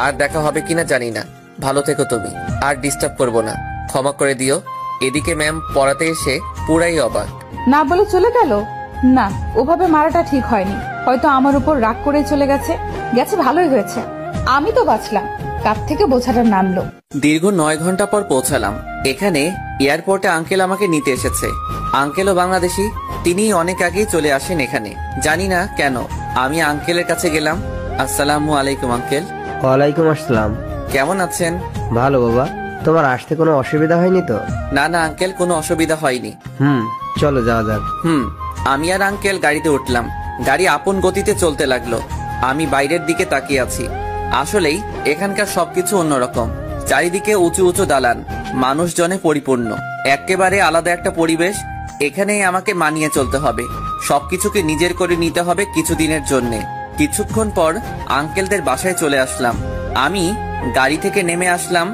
আর দেখা হবে কিনা জানি না। ভালো থেকো তুমি, আর ডিস্টার্ব করবো না, ক্ষমা করে দিও। এদিকে ম্যাম পড়াতে এসে পুরাই অবাক। না বলে চলে গেল? না, ওভাবে মারাটা ঠিক হয়নি। হয়তো আমার উপর রাগ করে চলে গেছে। ভালোই হয়েছে, আমি তো বাঁচলাম। কাপ থেকে বোঝাটা নামলো। দীর্ঘ 9 ঘন্টা পর পৌঁছালাম। এখানে এয়ারপোর্টে আঙ্কেল আমাকে নিতে এসেছে। আঙ্কেলও বাংলাদেশি, তিনি অনেক আগেই চলে আসেন এখানে, জানি না কেন। আমি আঙ্কেলের কাছে গেলাম। আসসালামু আলাইকুম আঙ্কেল। ওয়ালাইকুম আসসালাম। কেমন আছেন? ভালো বাবা, তোমার আসতে কোনো অসুবিধা হয়নি তো? না না আঙ্কেল, কোনো অসুবিধা হয়নি। চলো যাওয়া যাক। আমি আর আঙ্কেল গাড়িতে উঠলাম। গাড়ি আপন গতিতে চলতে লাগলো। আমি বাইরের দিকে তাকিয়ে আছি। আসলেই এখানকার সবকিছু অন্যরকম। চারিদিকে উঁচু উঁচু দালান, মানুষজনে পরিপূর্ণ, একেবারে আলাদা একটা পরিবেশ। এখানেই আমাকে মানিয়ে চলতে হবে, সবকিছুকে নিজের করে নিতে হবে কিছুদিনের জন্যে। কিছুক্ষণ পর আঙ্কেলদের বাসায় চলে আসলাম। আমি গাড়ি থেকে নেমে আসলাম।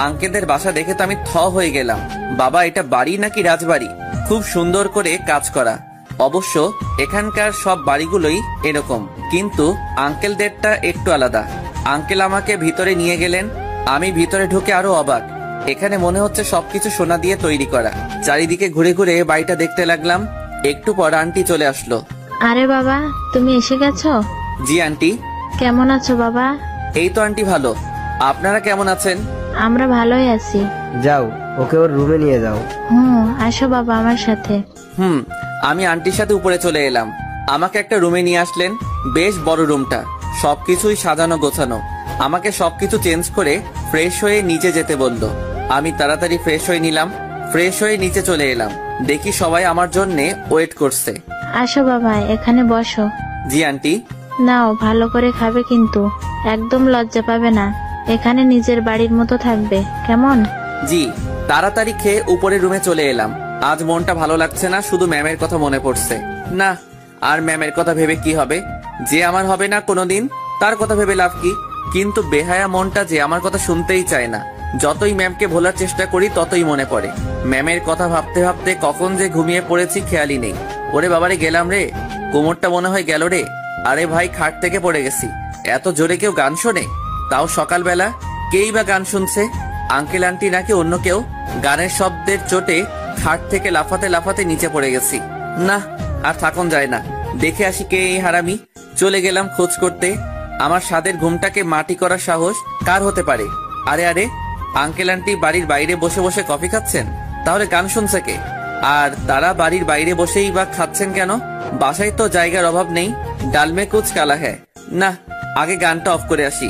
আঙ্কেলদের বাসা দেখে তো আমি থ হয়ে গেলাম। বাবা, এটা বাড়ি নাকি রাজবাড়ি? খুব সুন্দর করে কাজ করা। অবশ্য এখানকার সব বাড়িগুলোই এরকম, কিন্তু আঙ্কেলদেরটা একটু আলাদা। আঙ্কেল আমাকে ভিতরে নিয়ে গেলেন। আমি ভিতরে ঢুকে আরো অবাক। এখানে মনে হচ্ছে সবকিছু সোনা দিয়ে তৈরি করা। চারিদিকে ঘুরে ঘুরে বাড়িটা দেখতে লাগলাম। একটু পর আন্টি চলে আসলো। আরে বাবা, তুমি এসে গেছো? জি আন্টি। কেমন আছো বাবা? এই তো আন্টি ভালো, আপনারা কেমন আছেন? আমরা ভালোই আছি। যাও, ওকে ওর রুমে নিয়ে যাও। আসো বাবা আমার সাথে। আমি আন্টির সাথে উপরে চলে এলাম। আমাকে একটা রুমে নিয়ে আসলেন। বেশ বড় রুমটা, সবকিছুই সাজানো গোছানো। আমাকে সবকিছু চেঞ্জ করে ফ্রেশ হয়ে নিচে যেতে বলল। আমি তাড়াতাড়ি ফ্রেশ হয়ে নিলাম। ফ্রেশ হয়ে নিচে চলে এলাম। দেখি সবাই আমার জন্য ওয়েট করছে। আসো বাবা, এখানে বসো। জি আন্টি। নাও, ভালো করে খাবে কিন্তু একদম লজ্জা পাবে না। এখানে নিজের বাড়ির মতো থাকবে, কেমন? জি। তাড়াতাড়ি খেয়ে উপরে রুমে চলে এলাম। আজ মনটা ভালো লাগছে না, শুধু ম্যামের কথা মনে পড়ছে। না, আর ম্যামের কথা ভেবে কি হবে? যে আমার হবে না কোনোদিন, তার কথা ভেবে লাভ কি? কিন্তু বেহায়া মনটা যে আমার কথা শুনতেই চায় না। যতই ম্যামকে ভোলার চেষ্টা করি ততই মনে পড়ে। ম্যামের কথা ভাবতে ভাবতে কখন যে ঘুমিয়ে পড়েছি খেয়ালই নেই। ওরে বাবারে, গেলাম রে, কোমরটা মনে হয় গেল রে। আরে ভাই, খাট থেকে পড়ে গেছি। এত জোরে কেউ গান শোনে? তাও সকালবেলা। কেই বা গান শুনছে? আঙ্কেল আন্টি নাকি অন্য কেউ? গানের শব্দের চোটে খাট থেকে লাফাতে লাফাতে নিচে পড়ে গেছি। না, আর থাকুন যায় না। দেখে আসি কে এই হারামি। চলে গেলাম খোঁজ করতে। আমার স্বাদের ঘুমটাকে মাটি করার সাহস কার হতে পারে? আরে আরে, আঙ্কেল আন্টি বাড়ির বাইরে বসে বসে কফি খাচ্ছেন, তাহলে গান শুনছে কে? আর তারা বাড়ির বাইরে বসেই বা খাচ্ছেন কেন? বাসায় তো জায়গার অভাব নেই। ডালমে কুচ কালা হ্যায়। না, আগে গানটা অফ করে আসি।